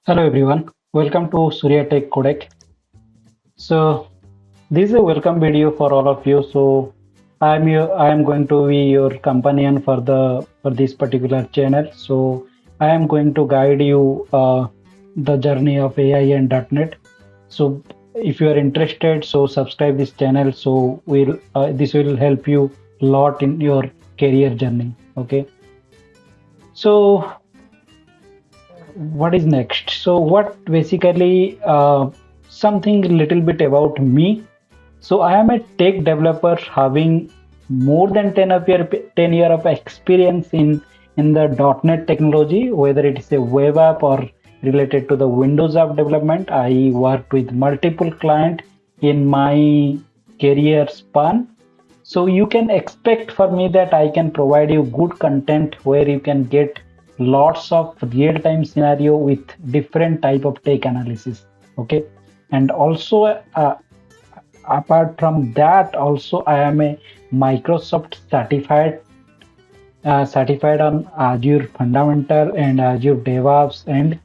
Hello everyone, welcome to SuryaTechCodex. So this is a welcome video for all of you. So I am going to be your companion for this particular channel. So I am going to guide you the journey of AI and .NET. So if you are interested, so subscribe this channel. So this will help you a lot in your career journey. Okay. So what is next? So what basically something little bit about me. So I am a tech developer having more than 10 year of experience in the .NET technology, whether it is a web app or related to the Windows app development. I worked with multiple clients in my career span. So you can expect for me that I can provide you good content where you can get lots of real-time scenario with different type of tech analysis. Okay, and also apart from that, also I am a Microsoft certified on Azure Fundamental and Azure DevOps, and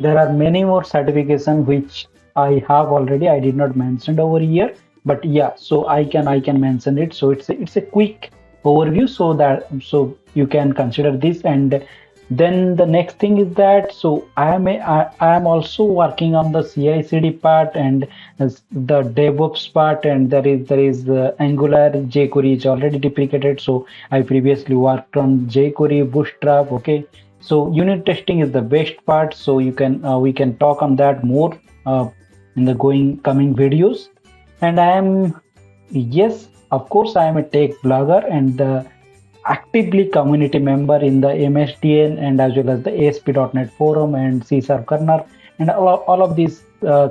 there are many more certification which I have already. I did not mention over here, but yeah, so I can mention it. So it's a quick overview, so you can consider this. And then the next thing is that I am also working on the CI/CD part and the DevOps part, and there is Angular jQuery is already deprecated. So I previously worked on jQuery Bootstrap. Okay, so unit testing is the best part. So you can we can talk on that more in the going coming videos. And I am, yes, of course, I am a tech blogger and the actively community member in the MSDN and as well as the ASP.NET forum and C Sharp kernel and all of these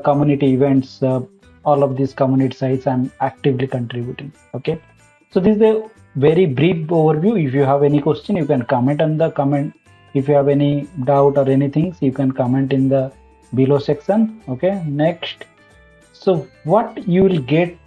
community events, all of these community sites I'm actively contributing. Okay, so this is a very brief overview. If you have any question, you can comment on the comment. If you have any doubt or anything, you can comment in the below section. Okay, next. So what you will get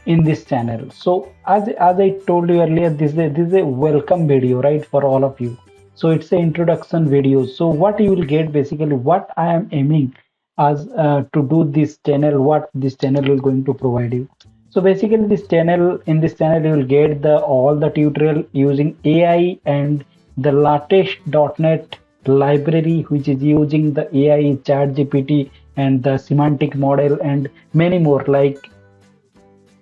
in this channel. So as I told you earlier, this is a welcome video, right, for all of you. So it's an introduction video. So what you will get basically, what I am aiming as to do this channel, what this channel is going to provide you. So basically this channel you will get the all the tutorial using AI and the latest .NET library, which is using the AI chat GPT and the semantic model and many more like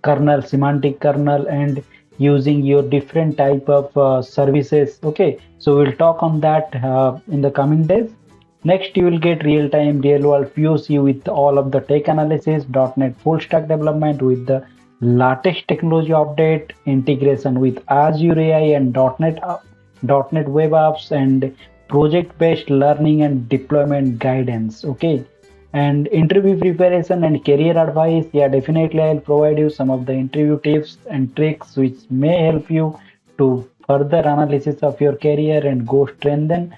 kernel, semantic kernel, and using your different type of services. Okay, so we'll talk on that in the coming days. Next, you will get real-time, real-world POC with all of the tech analysis, .NET full stack development with the latest technology update, integration with Azure AI and .NET web apps, and project-based learning and deployment guidance. Okay, and interview preparation and career advice. Yeah, definitely I'll provide you some of the interview tips and tricks which may help you to further analysis of your career and go strengthen.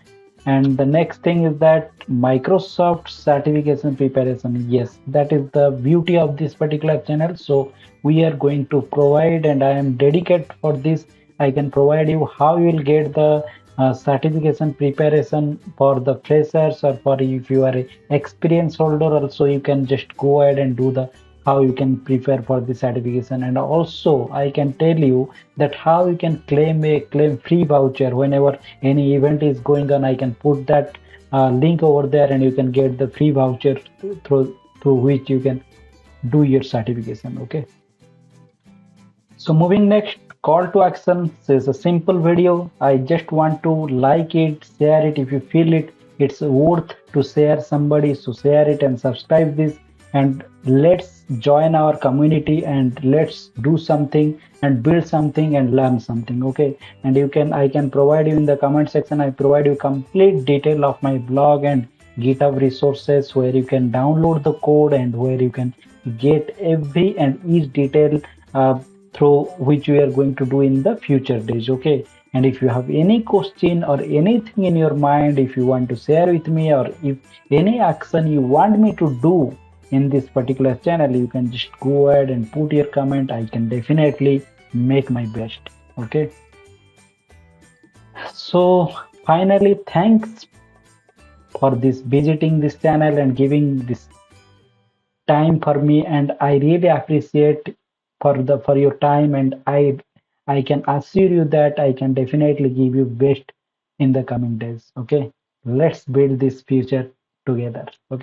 And the next thing is that Microsoft certification preparation. Yes, that is the beauty of this particular channel. So we are going to provide, and I am dedicated for this. I can provide you how you will get the certification preparation for the freshers, or for if you are a experience holder also, you can just go ahead and do the how you can prepare for the certification. And also I can tell you that how you can claim free voucher whenever any event is going on. I can put that link over there, and you can get the free voucher through which you can do your certification. Okay, so moving next, call to action. So it's a simple video. I just want to like it, share it. If you feel it's worth to share somebody, so share it and subscribe this. And let's join our community and let's do something and build something and learn something. Okay, and I can provide you in the comment section. I provide you complete detail of my blog and GitHub resources where you can download the code and where you can get every and each detail through which we are going to do in the future days. Okay, and if you have any question or anything in your mind, if you want to share with me, or if any action you want me to do in this particular channel, you can just go ahead and put your comment. I can definitely make my best. Okay, so finally, thanks for this visiting this channel and giving this time for me, and I really appreciate for your time, and I can assure you that I can definitely give you best in the coming days. Okay, let's build this future together. Okay.